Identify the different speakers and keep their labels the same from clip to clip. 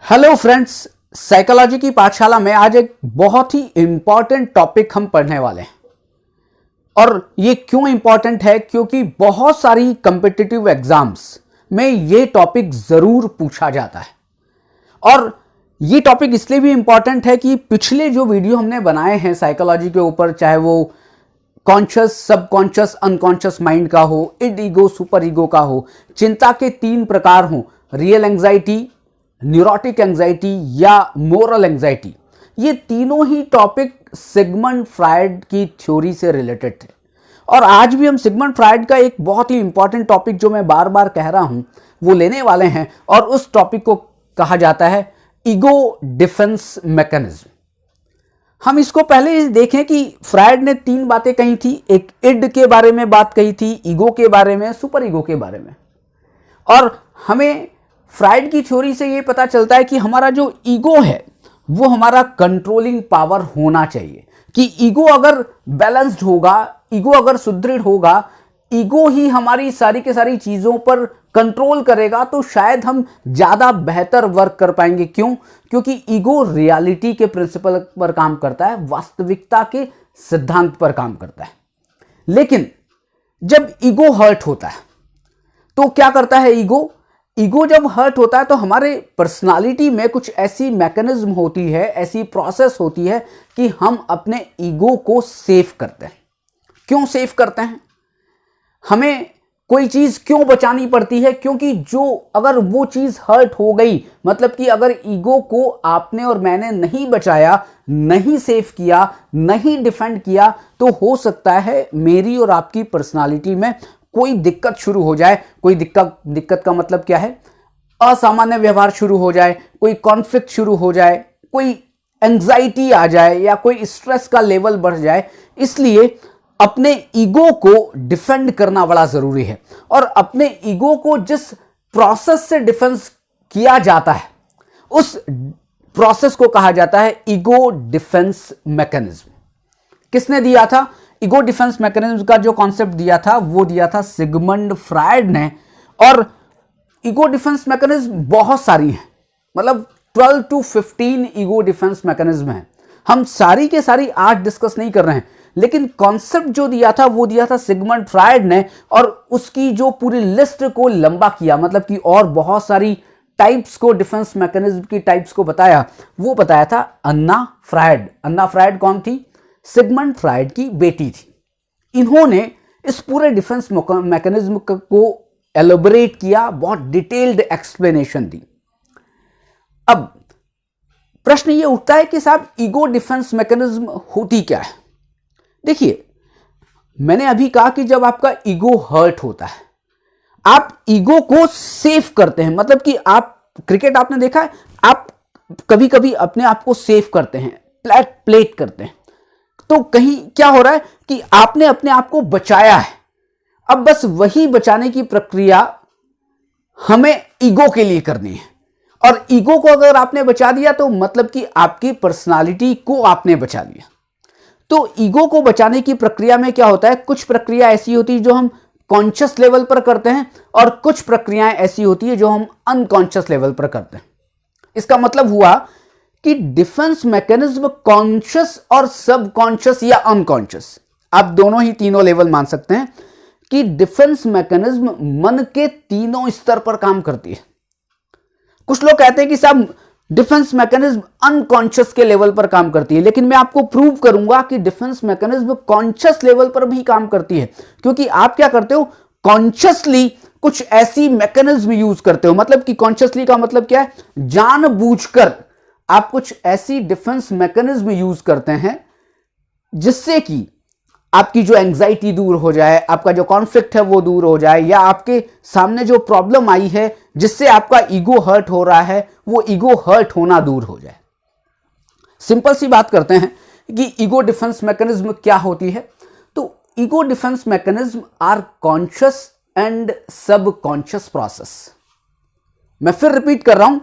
Speaker 1: Hello friends, psychology की पाठशाला में आज एक बहुत ही इंपॉर्टेंट टॉपिक हम पढ़ने वाले हैं। और ये क्यों इंपॉर्टेंट है? क्योंकि बहुत सारी कॉम्पिटिटिव एग्जाम्स में ये टॉपिक जरूर पूछा जाता है। और ये टॉपिक इसलिए भी इंपॉर्टेंट है कि पिछले जो वीडियो हमने बनाए हैं साइकोलॉजी के ऊपर, चाहे वो कॉन्शियस, सबकॉन्शियस, अनकॉन्शियस माइंड का हो, इड ईगो, सुपर ईगो का हो, चिंता के 3 प्रकार हो, रियल एंग्जाइटी, न्यूरोटिक एंग्जाइटी या मोरल एंग्जाइटी, ये तीनों ही टॉपिक सिगमंड फ्रायड की थ्योरी से रिलेटेड थे। और आज भी हम सिगमंड फ्रायड का एक बहुत ही इंपॉर्टेंट टॉपिक जो मैं बार बार कह रहा हूं वो लेने वाले हैं, और उस टॉपिक को कहा जाता है ईगो डिफेंस मैकेनिज्म। हम इसको पहले देखें कि फ्रायड ने 3 बातें कही थी। एक इड के बारे में बात कही थी, ईगो के बारे में, सुपर ईगो के बारे में। और हमें फ्रायड की थ्योरी से ये पता चलता है कि हमारा जो ईगो है वो हमारा कंट्रोलिंग पावर होना चाहिए, कि ईगो अगर बैलेंस्ड होगा, ईगो अगर सुदृढ़ होगा, ईगो ही हमारी सारी के सारी चीजों पर कंट्रोल करेगा, तो शायद हम ज्यादा बेहतर वर्क कर पाएंगे। क्यों? क्योंकि ईगो रियलिटी के प्रिंसिपल पर काम करता है, वास्तविकता के सिद्धांत पर काम करता है। लेकिन जब ईगो हर्ट होता है तो क्या करता है ईगो? ईगो जब हर्ट होता है तो हमारे पर्सनालिटी में कुछ ऐसी मैकेनिज्म होती है, ऐसी प्रोसेस होती है कि हम अपने ईगो को सेव करते हैं। क्यों सेव करते हैं? हमें कोई चीज क्यों बचानी पड़ती है? क्योंकि जो अगर वो चीज हर्ट हो गई, मतलब कि अगर ईगो को आपने और मैंने नहीं बचाया, नहीं सेव किया, नहीं डिफेंड किया, तो हो सकता है मेरी और आपकी पर्सनालिटी में कोई दिक्कत शुरू हो जाए। कोई दिक्कत का मतलब क्या है? असामान्य व्यवहार शुरू हो जाए, कोई कॉन्फ्लिक्ट शुरू हो जाए, कोई एंग्जाइटी आ जाए, या कोई स्ट्रेस का लेवल बढ़ जाए। इसलिए अपने ईगो को डिफेंड करना बड़ा जरूरी है। और अपने ईगो को जिस प्रोसेस से डिफेंस किया जाता है उस प्रोसेस को कहा जाता है ईगो डिफेंस मैकेनिज्म। किसने दिया था? ईगो डिफेंस मैकेनिज्म का जो कॉन्सेप्ट दिया था वो दिया था सिगमंड फ्रायड ने। और ईगो डिफेंस मैकेनिज्म बहुत सारी हैं, मतलब 12 to 15 ईगो डिफेंस मैकेनिज्म है। हम सारी के सारी आज डिस्कस नहीं कर रहे हैं, लेकिन कॉन्सेप्ट जो दिया था वो दिया था सिगमंड फ्रायड ने, और उसकी जो पूरी लिस्ट को लंबा किया, मतलब कि और बहुत सारी टाइप्स को, डिफेंस मैकेनिज्म की टाइप्स को बताया, वो बताया था अन्ना फ्रायड। अन्ना फ्रायड कौन थी? सिगमंड फ्रायड की बेटी थी। इन्होंने इस पूरे डिफेंस मैकेनिज्म को एलोबरेट किया, बहुत डिटेल्ड एक्सप्लेनेशन दी। अब प्रश्न ये उठता है कि साहब ईगो डिफेंस मैकेनिज्म होती क्या है? देखिए, मैंने अभी कहा कि जब आपका ईगो हर्ट होता है, आप ईगो को सेव करते हैं। मतलब कि आप क्रिकेट आपने देखा है, आप कभी कभी अपने आप को सेव करते हैं, प्लेट करते हैं, तो कहीं क्या हो रहा है कि आपने अपने आप को बचाया है। अब बस वही बचाने की प्रक्रिया हमें ईगो के लिए करनी है। और ईगो को अगर आपने बचा दिया तो मतलब कि आपकी पर्सनालिटी को आपने बचा लिया। तो ईगो को बचाने की प्रक्रिया में क्या होता है? कुछ प्रक्रिया ऐसी होती है जो हम कॉन्शियस लेवल पर करते हैं, और कुछ प्रक्रियाएं ऐसी होती है जो हम अनकॉन्शियस लेवल पर करते हैं। इसका मतलब हुआ कि डिफेंस मैकेनिज्म कॉन्शियस और सबकॉन्शियस या अनकॉन्शियस, आप दोनों ही तीनों लेवल मान सकते हैं कि डिफेंस मैकेनिज्म मन के तीनों स्तर पर काम करती है। कुछ लोग कहते हैं कि साहब डिफेंस मैकेनिज्म अनकॉन्शियस के लेवल पर काम करती है, लेकिन मैं आपको प्रूव करूंगा कि डिफेंस मैकेनिज्म कॉन्शियस लेवल पर भी काम करती है। क्योंकि आप क्या करते हो? कॉन्शियसली कुछ ऐसी मैकेनिज्म यूज करते हो। मतलब कि कॉन्शियसली का मतलब क्या है? जानबूझकर आप कुछ ऐसी डिफेंस मैकेनिज्म यूज करते हैं जिससे कि आपकी जो एंग्जाइटी दूर हो जाए, आपका जो कॉन्फ्लिक्ट है वो दूर हो जाए, या आपके सामने जो प्रॉब्लम आई है जिससे आपका ईगो हर्ट हो रहा है वो ईगो हर्ट होना दूर हो जाए। सिंपल सी बात करते हैं कि ईगो डिफेंस मैकेनिज्म क्या होती है। तो ego defence mechanism are conscious and subconscious process. मैं फिर रिपीट कर रहा हूं,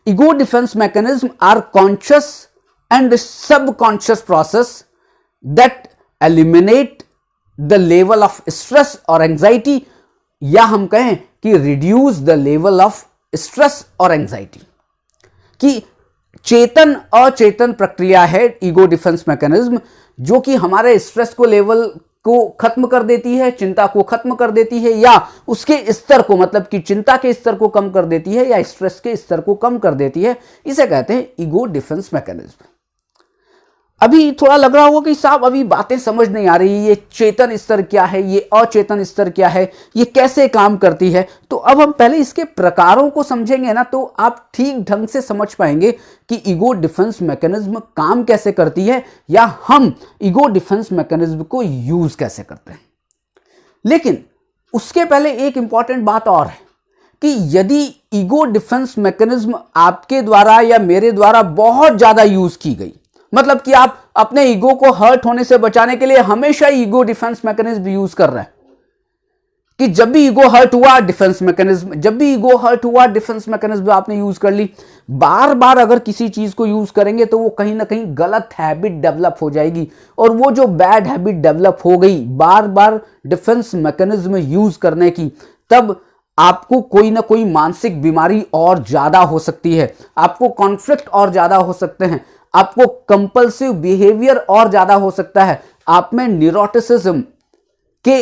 Speaker 1: ego defence mechanism are conscious and subconscious process that eliminate the level of stress और एंग्जाइटी, या हम कहें कि reduce the level of stress और एंग्जाइटी। कि चेतन अचेतन प्रक्रिया है ईगो डिफेंस मैकेनिज्म, जो कि हमारे स्ट्रेस को लेवल को खत्म कर देती है, चिंता को खत्म कर देती है, या उसके स्तर को, मतलब कि चिंता के स्तर को कम कर देती है या स्ट्रेस के स्तर को कम कर देती है। इसे कहते हैं ईगो डिफेंस मैकेनिज्म। अभी थोड़ा लग रहा होगा कि साहब अभी बातें समझ नहीं आ रही, ये चेतन स्तर क्या है, ये अचेतन स्तर क्या है, ये कैसे काम करती है। तो अब हम पहले इसके प्रकारों को समझेंगे ना, तो आप ठीक ढंग से समझ पाएंगे कि ईगो डिफेंस मैकेनिज्म काम कैसे करती है, या हम ईगो डिफेंस मैकेनिज्म को यूज कैसे करते हैं। लेकिन उसके पहले एक इंपॉर्टेंट बात और है कि यदि ईगो डिफेंस मैकेनिज्म आपके द्वारा या मेरे द्वारा बहुत ज्यादा यूज की गई, मतलब कि आप अपने ईगो को हर्ट होने से बचाने के लिए हमेशा ईगो डिफेंस मैकेनिज्म यूज कर रहे हैं, कि जब भी ईगो हर्ट हुआ डिफेंस मैकेनिज्म, जब भी ईगो हर्ट हुआ डिफेंस मैकेनिज्म आपने यूज कर ली। बार बार अगर किसी चीज को यूज करेंगे तो वो कहीं ना कहीं गलत हैबिट डेवलप हो जाएगी, और वो जो बैड हैबिट डेवलप हो गई बार बार डिफेंस मैकेनिज्म यूज करने की, तब आपको कोई ना कोई मानसिक बीमारी और ज्यादा हो सकती है, आपको कॉन्फ्लिक्ट और ज्यादा हो सकते हैं, आपको कंपल्सिव बिहेवियर और ज्यादा हो सकता है, आप में न्यूरोटिसिज्म के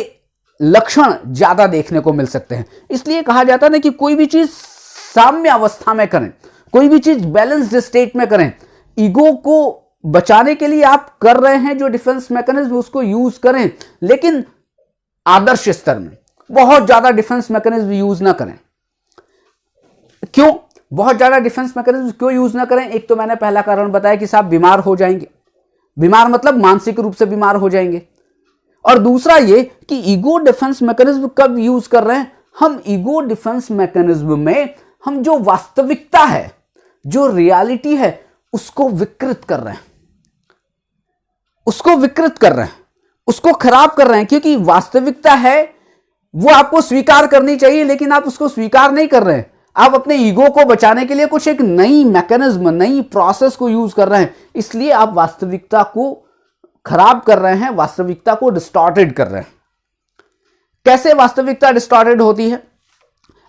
Speaker 1: लक्षण ज्यादा देखने को मिल सकते हैं। इसलिए कहा जाता है ना कि कोई भी चीज साम्य अवस्था में करें, कोई भी चीज बैलेंस्ड स्टेट में करें। ईगो को बचाने के लिए आप कर रहे हैं जो डिफेंस मैकेनिज्म, उसको यूज करें, लेकिन आदर्श स्तर में बहुत ज्यादा डिफेंस मैकेनिज्म यूज ना करें। क्यों बहुत ज्यादा डिफेंस मैकेनिज्म क्यों यूज ना करें? एक तो मैंने पहला कारण बताया कि साहब बीमार हो जाएंगे, बीमार मतलब मानसिक रूप से बीमार हो जाएंगे। और दूसरा ये कि ईगो डिफेंस मैकेनिज्म कब यूज कर रहे हैं? हम ईगो डिफेंस मैकेनिज्म में हम जो वास्तविकता है, जो रियलिटी है, उसको विकृत कर रहे हैं, उसको विकृत कर रहे हैं, उसको खराब कर रहे हैं। क्योंकि वास्तविकता है वो आपको स्वीकार करनी चाहिए, लेकिन आप उसको स्वीकार नहीं कर रहे हैं। आप अपने ईगो को बचाने के लिए कुछ एक नई मैकेनिज्म, नई प्रोसेस को यूज कर रहे हैं, इसलिए आप वास्तविकता को खराब कर रहे हैं, वास्तविकता को डिस्टॉर्टेड कर रहे हैं। कैसे वास्तविकता डिस्टॉर्टेड होती है?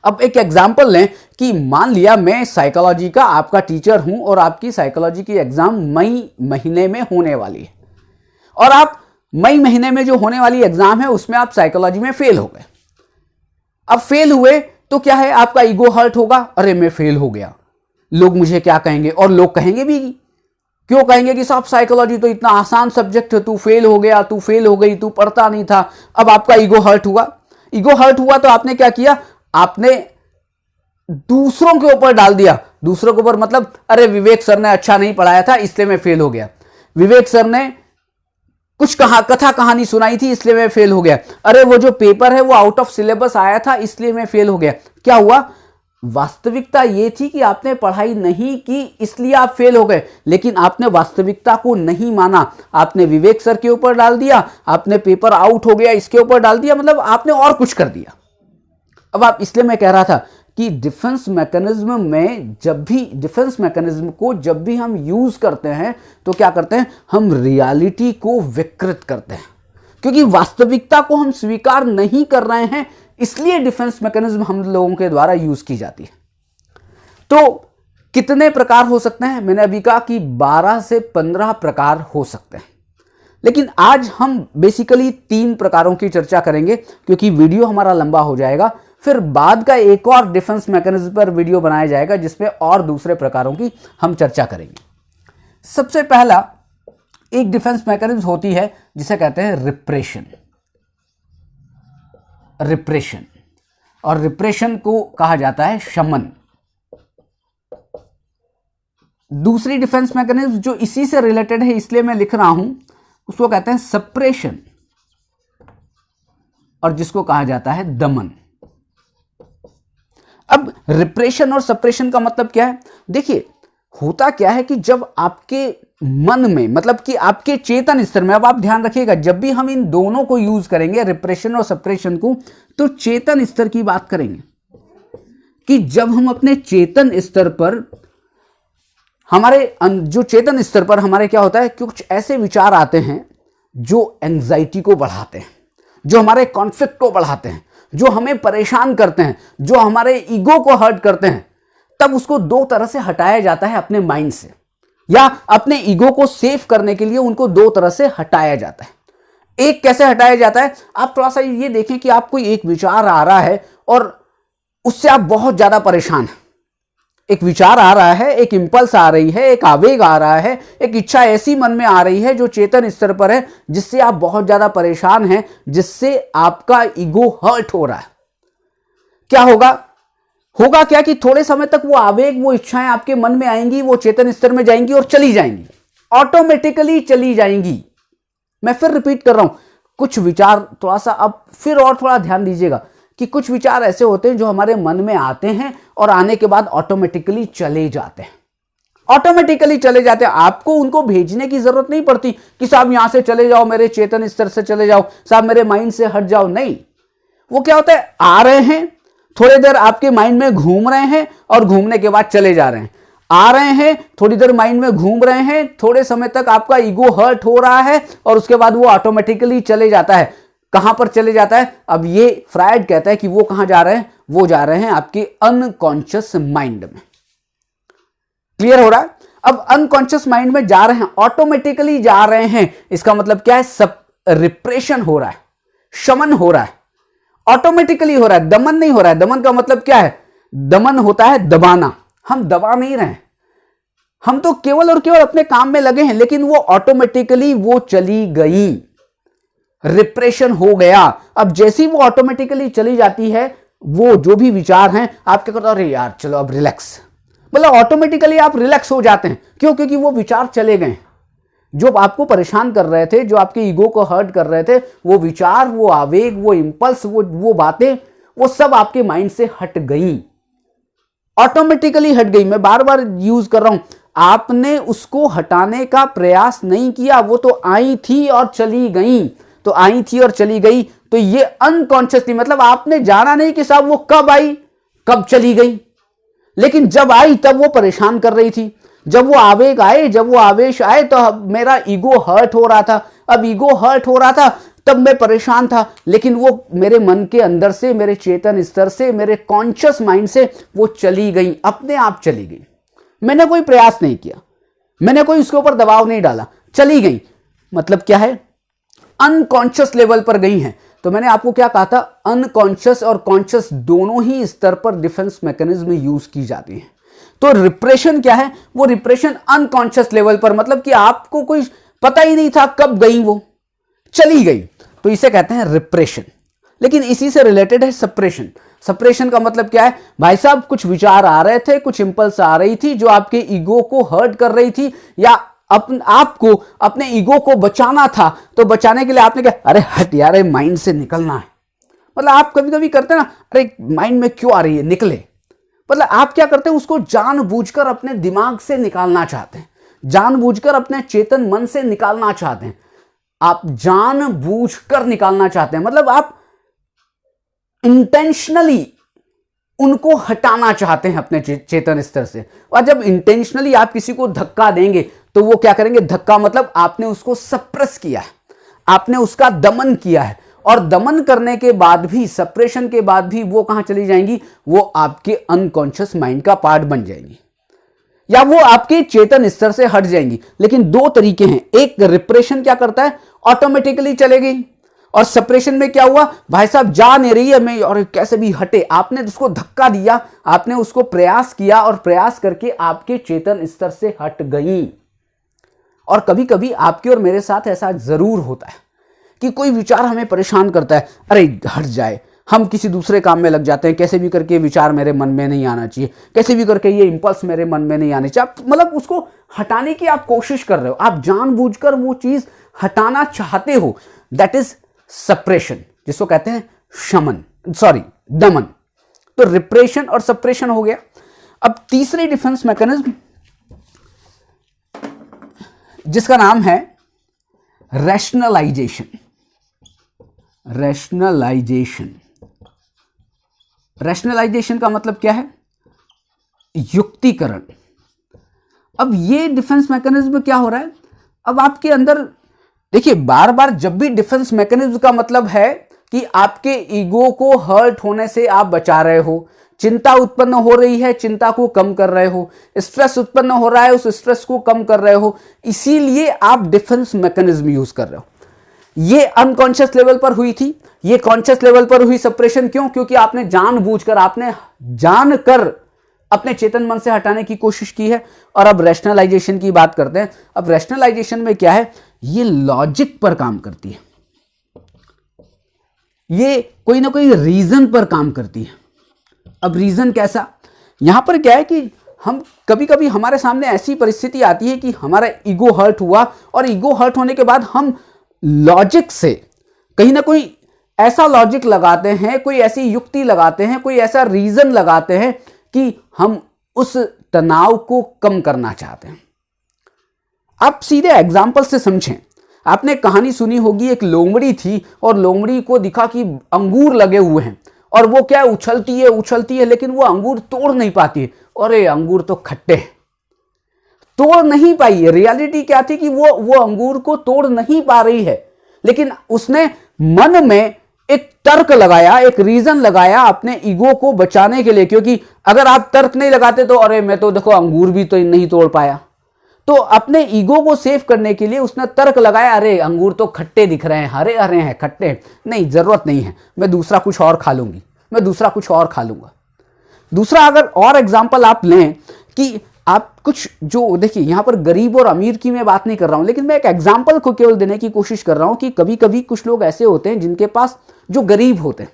Speaker 1: अब एक एग्जांपल लें कि मान लिया मैं साइकोलॉजी का आपका टीचर हूं और आपकी साइकोलॉजी की एग्जाम मई महीने में होने वाली है, और आप मई महीने में जो होने वाली एग्जाम है उसमें आप साइकोलॉजी में फेल हो गए। अब फेल हुए तो क्या है, आपका ईगो हर्ट होगा, अरे मैं फेल हो गया, लोग मुझे क्या कहेंगे। और लोग कहेंगे भी, क्यों कहेंगे कि साहब साइकोलॉजी तो इतना आसान सब्जेक्ट है, तू फेल हो गया, तू फेल हो गई, तू पढ़ता नहीं था। अब आपका ईगो हर्ट हुआ। ईगो हर्ट हुआ तो आपने क्या किया? आपने दूसरों के ऊपर डाल दिया। दूसरों के ऊपर मतलब, अरे विवेक सर ने अच्छा नहीं पढ़ाया था इसलिए मैं फेल हो गया, विवेक सर ने कुछ कथा कहानी सुनाई थी इसलिए मैं फेल हो गया, अरे वो जो पेपर है वो आउट ऑफ सिलेबस आया था इसलिए मैं फेल हो गया। क्या हुआ? वास्तविकता ये थी कि आपने पढ़ाई नहीं की इसलिए आप फेल हो गए, लेकिन आपने वास्तविकता को नहीं माना। आपने विवेक सर के ऊपर डाल दिया, आपने पेपर आउट हो गया इसके ऊपर डाल दिया, मतलब आपने और कुछ कर दिया। अब आप, इसलिए मैं कह रहा था कि डिफेंस मैकेनिज्म में डिफेंस मैकेनिज्म को जब भी हम यूज करते हैं तो क्या करते हैं? हम रियलिटी को विकृत करते हैं, क्योंकि वास्तविकता को हम स्वीकार नहीं कर रहे हैं, इसलिए डिफेंस मैकेनिज्म हम लोगों के द्वारा यूज की जाती है। तो कितने प्रकार हो सकते हैं? मैंने अभी कहा कि 12 से 15 प्रकार हो सकते हैं, लेकिन आज हम बेसिकली 3 प्रकारों की चर्चा करेंगे, क्योंकि वीडियो हमारा लंबा हो जाएगा। फिर बाद का एक और डिफेंस मैकेनिज्म पर वीडियो बनाया जाएगा जिसमें और दूसरे प्रकारों की हम चर्चा करेंगे। सबसे पहला एक डिफेंस मैकेनिज्म होती है जिसे कहते हैं रिप्रेशन। रिप्रेशन, और रिप्रेशन को कहा जाता है शमन। दूसरी डिफेंस मैकेनिज्म जो इसी से रिलेटेड है इसलिए मैं लिख रहा हूं, उसको कहते हैं सप्रेशन, और जिसको कहा जाता है दमन। अब रिप्रेशन और सप्रेशन का मतलब क्या है? देखिए, होता क्या है कि जब आपके मन में, मतलब कि आपके चेतन स्तर में, अब आप ध्यान रखिएगा जब भी हम इन दोनों को यूज करेंगे, रिप्रेशन और सप्रेशन को, तो चेतन स्तर की बात करेंगे कि जब हम अपने चेतन स्तर पर, हमारे जो चेतन स्तर पर हमारे क्या होता है, कुछ ऐसे विचार आते हैं जो एंजाइटी को बढ़ाते हैं, जो हमारे कॉन्फ्लिक्ट को बढ़ाते हैं, जो हमें परेशान करते हैं, जो हमारे ईगो को हर्ट करते हैं। तब उसको दो तरह से हटाया जाता है अपने माइंड से, या अपने ईगो को सेव करने के लिए उनको दो तरह से हटाया जाता है। एक कैसे हटाया जाता है, आप थोड़ा सा ये देखें कि आपको एक विचार आ रहा है और उससे आप बहुत ज्यादा परेशान हैं। एक विचार आ रहा है, एक इंपल्स आ रही है, एक आवेग आ रहा है, एक इच्छा ऐसी मन में आ रही है जो चेतन स्तर पर है, जिससे आप बहुत ज्यादा परेशान हैं, जिससे आपका ईगो हर्ट हो रहा है। क्या होगा क्या कि थोड़े समय तक वो आवेग, वो इच्छाएं आपके मन में आएंगी, वो चेतन स्तर में जाएंगी और चली जाएंगी, ऑटोमेटिकली चली जाएंगी। मैं फिर रिपीट कर रहा हूं, कुछ विचार थोड़ा सा अब फिर और थोड़ा ध्यान दीजिएगा कि कुछ विचार ऐसे होते हैं जो हमारे मन में आते हैं और आने के बाद ऑटोमेटिकली चले जाते हैं, ऑटोमेटिकली चले जाते हैं। आपको उनको भेजने की जरूरत नहीं पड़ती कि साहब यहां से चले जाओ, मेरे चेतन स्तर से चले जाओ, साहब मेरे माइंड से हट जाओ। नहीं, वो क्या होता है, आ रहे हैं, थोड़ी देर आपके माइंड में घूम रहे हैं और घूमने के बाद चले जा रहे हैं। आ रहे हैं, थोड़ी देर माइंड में घूम रहे हैं, थोड़े समय तक आपका ईगो हर्ट हो रहा है और उसके बाद वो ऑटोमेटिकली चले जाता है। कहां पर चले जाता है, अब ये फ्रायड कहता है कि वो कहां जा रहे हैं, वो जा रहे हैं आपके अनकॉन्शियस माइंड में। क्लियर हो रहा है? अब अनकॉन्शियस माइंड में जा रहे हैं, ऑटोमेटिकली जा रहे हैं, इसका मतलब क्या है, सब रिप्रेशन हो रहा है, शमन हो रहा है, ऑटोमेटिकली हो रहा है, दमन नहीं हो रहा है। दमन का मतलब क्या है, दमन होता है दबाना, हम दबा नहीं रहे हैं, हम तो केवल और केवल अपने काम में लगे हैं, लेकिन वो ऑटोमेटिकली वो चली गई, रिप्रेशन हो गया। अब जैसी वो ऑटोमेटिकली चली जाती है, वो जो भी विचार हैं, आप क्या करते हो, अरे यार चलो अब रिलैक्स, मतलब ऑटोमेटिकली आप रिलैक्स हो जाते हैं। क्यों? क्योंकि वो विचार चले गए, जो आपको परेशान कर रहे थे, जो आपके ईगो को हर्ट कर रहे थे, वो विचार, वो आवेग, वो इंपल्स, वो बातें, वो सब आपके माइंड से हट गई, ऑटोमेटिकली हट गई। मैं बार बार यूज कर रहा हूं, आपने उसको हटाने का प्रयास नहीं किया, वो तो आई थी और चली गई, तो आई थी और चली गई। तो ये अनकॉन्शियसली, मतलब आपने जाना नहीं कि साहब वो कब आई कब चली गई, लेकिन जब आई तब वो परेशान कर रही थी, जब वो आवेग आए, जब वो आवेश आए, तो मेरा ईगो हर्ट हो रहा था। अब ईगो हर्ट हो रहा था तब मैं परेशान था, लेकिन वो मेरे मन के अंदर से, मेरे चेतन स्तर से, मेरे कॉन्शियस माइंड से वो चली गई, अपने आप चली गई। मैंने कोई प्रयास नहीं किया, मैंने कोई उसके ऊपर दबाव नहीं डाला, चली गई। मतलब क्या है, अनकॉन्शियस लेवल पर गई हैं। तो मैंने आपको क्या कहा था, अनकॉन्शियस और कॉन्शियस दोनों ही स्तर पर डिफेंस मैकेनिज्म यूज की जाती हैं। तो रिप्रेशन क्या है, वो रिप्रेशन अनकॉन्शियस लेवल पर, मतलब कि आपको कोई पता ही नहीं था कब गई, वो चली गई, तो इसे कहते हैं रिप्रेशन। लेकिन इसी से रिलेटेड है सप्रेशन। सप्रेशन का मतलब क्या है, भाई साहब कुछ विचार आ रहे थे, कुछ इंपल्स आ रही थी जो आपके ईगो को हर्ट कर रही थी, या आपको अपने ईगो को बचाना था, तो बचाने के लिए आपने क्या, अरे हट यार, माइंड से निकलना है। मतलब आप कभी कभी करते हैं ना, अरे माइंड में क्यों आ रही है, निकले। मतलब आप क्या करते हैं, उसको जानबूझकर अपने दिमाग से निकालना चाहते हैं, जानबूझकर अपने चेतन मन से निकालना चाहते हैं, आप जानबूझकर निकालना चाहते हैं, मतलब आप इंटेंशनली उनको हटाना चाहते हैं अपने चेतन स्तर से। और जब इंटेंशनली आप किसी को धक्का देंगे तो वो क्या करेंगे, धक्का मतलब आपने उसको सप्रेस किया है, आपने उसका दमन किया है, और दमन करने के बाद भी, सप्रेशन के बाद भी वो कहां चली जाएंगी, वो आपके अनकॉन्शियस माइंड का पार्ट बन जाएंगी, या वो आपके चेतन स्तर से हट जाएंगी। लेकिन दो तरीके हैं, एक रिप्रेशन क्या करता है, ऑटोमेटिकली चले गई, और सप्रेशन में क्या हुआ, भाई साहब जा नहीं रही है मैं, और कैसे भी हटे, आपने उसको धक्का दिया, आपने उसको प्रयास किया, और प्रयास करके आपके चेतन स्तर से हट गई। और कभी कभी आपके और मेरे साथ ऐसा जरूर होता है कि कोई विचार हमें परेशान करता है, अरे हट जाए, हम किसी दूसरे काम में लग जाते हैं, कैसे भी करके विचार मेरे मन में नहीं आना चाहिए, कैसे भी करके ये इंपल्स मेरे मन में नहीं आने चाहिए, मतलब उसको हटाने की आप कोशिश कर रहे हो, आप जानबूझकर वो चीज हटाना चाहते हो, दैट इज सप्रेशन, जिसको कहते हैं दमन। तो रिप्रेशन और सप्रेशन हो गया। अब तीसरी डिफेंस मैकेनिज्म, जिसका नाम है रैशनलाइजेशन। रैशनलाइजेशन का मतलब क्या है, युक्तिकरण। अब ये डिफेंस मैकेनिज्म क्या हो रहा है, अब आपके अंदर देखिए, बार बार जब भी डिफेंस मैकेनिज्म का मतलब है कि आपके ईगो को हर्ट होने से आप बचा रहे हो, चिंता उत्पन्न हो रही है, चिंता को कम कर रहे हो, स्ट्रेस उत्पन्न हो रहा है, उस स्ट्रेस को कम कर रहे हो, इसीलिए आप डिफेंस मैकेनिज्म यूज कर रहे हो। ये अनकॉन्शियस लेवल पर हुई थी, ये कॉन्शियस लेवल पर हुई सप्रेशन। क्यों? क्योंकि आपने जानबूझकर, आपने जानकर अपने चेतन मन से हटाने की कोशिश की है। और अब रैशनलाइजेशन की बात करते हैं। अब रैशनलाइजेशन में क्या है, ये लॉजिक पर काम करती है, ये कोई ना कोई रीजन पर काम करती है। अब रीजन कैसा? यहां पर क्या है कि हम कभी कभी हमारे सामने ऐसी परिस्थिति आती है कि हमारा ईगो हर्ट हुआ, और ईगो हर्ट होने के बाद हम लॉजिक से कहीं ना कोई ऐसा लॉजिक लगाते हैं, कोई ऐसी युक्ति लगाते हैं, कोई ऐसा रीजन लगाते हैं कि हम उस तनाव को कम करना चाहते हैं। आप सीधे एग्जाम्पल से समझें। आपने कहानी सुनी होगी, एक लोमड़ी थी और लोमड़ी को दिखा कि अंगूर लगे हुए हैं, और वो क्या उछलती है लेकिन वो अंगूर तोड़ नहीं पाती है। अरे अंगूर तो खट्टे हैं, तोड़ नहीं पाई। रियलिटी क्या थी कि वो अंगूर को तोड़ नहीं पा रही है, लेकिन उसने मन में एक तर्क लगाया, एक रीजन लगाया अपने ईगो को बचाने के लिए। क्योंकि अगर आप तर्क नहीं लगाते तो अरे मैं तो देखो अंगूर भी तो नहीं तोड़ पाया, तो अपने ईगो को सेव करने के लिए उसने तर्क लगाया, अरे अंगूर तो खट्टे दिख रहे हैं, हरे हरे हैं, खट्टे नहीं, जरूरत नहीं है, मैं दूसरा कुछ और खा लूंगी, मैं दूसरा कुछ और खा लूंगा। दूसरा अगर और एग्जाम्पल आप लें कि आप कुछ जो देखिए, यहां पर गरीब और अमीर की मैं बात नहीं कर रहा हूं, लेकिन मैं एक एग्जाम्पल को केवल देने की कोशिश कर रहा हूं कि कभी कभी कुछ लोग ऐसे होते हैं जिनके पास, जो गरीब होते हैं।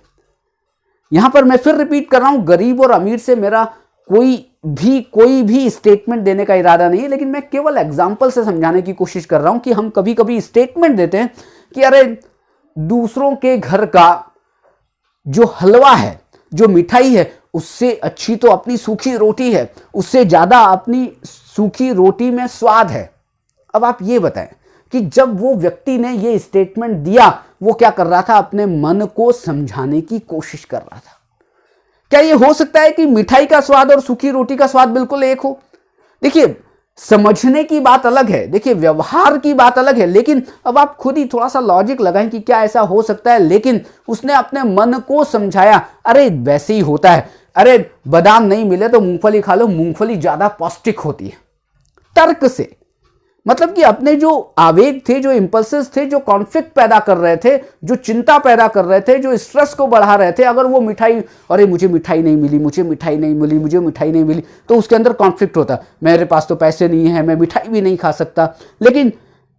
Speaker 1: यहां पर मैं फिर रिपीट कर रहा हूं, गरीब और अमीर से मेरा कोई भी स्टेटमेंट देने का इरादा नहीं है, लेकिन मैं केवल एग्जाम्पल से समझाने की कोशिश कर रहा हूं कि हम कभी कभी स्टेटमेंट देते हैं कि अरे दूसरों के घर का जो हलवा है, जो मिठाई है, उससे अच्छी तो अपनी सूखी रोटी है, उससे ज्यादा अपनी सूखी रोटी में स्वाद है। अब आप ये बताएं कि जब वो व्यक्ति ने ये स्टेटमेंट दिया, वो क्या कर रहा था? अपने मन को समझाने की कोशिश कर रहा था। क्या ये हो सकता है कि मिठाई का स्वाद और सूखी रोटी का स्वाद बिल्कुल एक हो? देखिए, समझने की बात अलग है, देखिए व्यवहार की बात अलग है, लेकिन अब आप खुद ही थोड़ा सा लॉजिक लगाएं कि क्या ऐसा हो सकता है। लेकिन उसने अपने मन को समझाया, अरे वैसे ही होता है, अरे बादाम नहीं मिले तो मूंगफली खा लो, मूंगफली ज्यादा पौष्टिक होती है। तर्क से, मतलब कि अपने जो आवेग थे, जो इंपल्सेस थे, जो कॉन्फ्लिक्ट पैदा कर रहे थे, जो चिंता पैदा कर रहे थे, जो स्ट्रेस को बढ़ा रहे थे, अगर वो मिठाई, अरे मुझे मिठाई नहीं मिली, मुझे मिठाई नहीं मिली, मुझे मिठाई नहीं मिली, तो उसके अंदर कॉन्फ्लिक्ट होता, मेरे पास तो पैसे नहीं है, मैं मिठाई भी नहीं खा सकता। लेकिन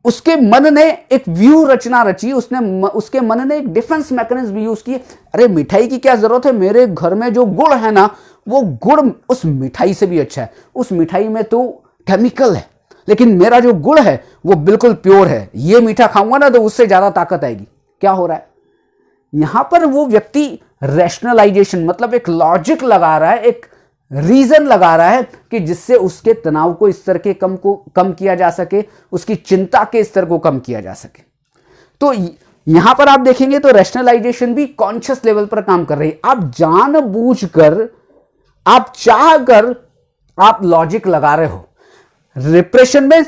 Speaker 1: उसके मन ने एक व्यू रचना रची, उसके मन ने एक डिफेंस मैकेनिज्म यूज की, अरे मिठाई की क्या जरूरत है, मेरे घर में जो गुड़ है ना, वो गुड़ उस मिठाई से भी अच्छा है, उस मिठाई में तो केमिकल है, लेकिन मेरा जो गुड़ है वो बिल्कुल प्योर है, ये मीठा खाऊंगा ना तो उससे ज्यादा ताकत आएगी। क्या हो रहा है यहां पर? वो व्यक्ति रैशनलाइजेशन, मतलब एक लॉजिक लगा रहा है, एक रीजन लगा रहा है कि जिससे उसके तनाव को इस स्तर के कम किया जा सके, उसकी चिंता के स्तर को कम किया जा सके। तो यहां पर आप देखेंगे तो रैशनलाइजेशन भी कॉन्शियस लेवल पर काम कर रही है। आप जानबूझकर, आप चाहकर आप लॉजिक लगा रहे हो। रिप्रेशन में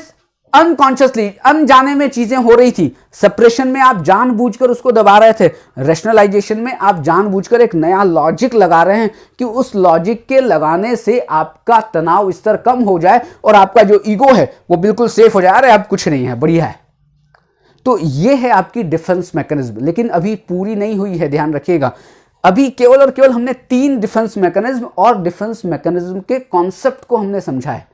Speaker 1: अनकॉन्शियसली, अनजाने में चीजें हो रही थी, सप्रेशन में आप जानबूझकर उसको दबा रहे थे, रैशनलाइजेशन में आप जानबूझकर एक नया लॉजिक लगा रहे हैं कि उस लॉजिक के लगाने से आपका तनाव स्तर कम हो जाए और आपका जो ईगो है वो बिल्कुल सेफ हो जाए, अरे अब कुछ नहीं है, बढ़िया है। तो ये है आपकी डिफेंस मैकेनिज्म, लेकिन अभी पूरी नहीं हुई है, ध्यान रखिएगा। अभी केवल और केवल हमने 3 डिफेंस मैकेनिज्म और डिफेंस मैकेनिज्म के कॉन्सेप्ट को हमने समझा है।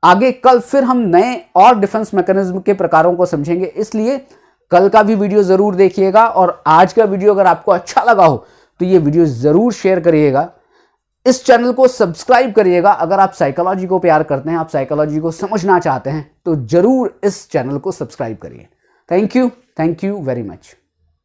Speaker 1: आगे कल फिर हम नए और डिफेंस मैकेनिज्म के प्रकारों को समझेंगे, इसलिए कल का भी वीडियो जरूर देखिएगा। और आज का वीडियो अगर आपको अच्छा लगा हो तो ये वीडियो जरूर शेयर करिएगा, इस चैनल को सब्सक्राइब करिएगा। अगर आप साइकोलॉजी को प्यार करते हैं, आप साइकोलॉजी को समझना चाहते हैं, तो जरूर इस चैनल को सब्सक्राइब करिए। Thank you very much.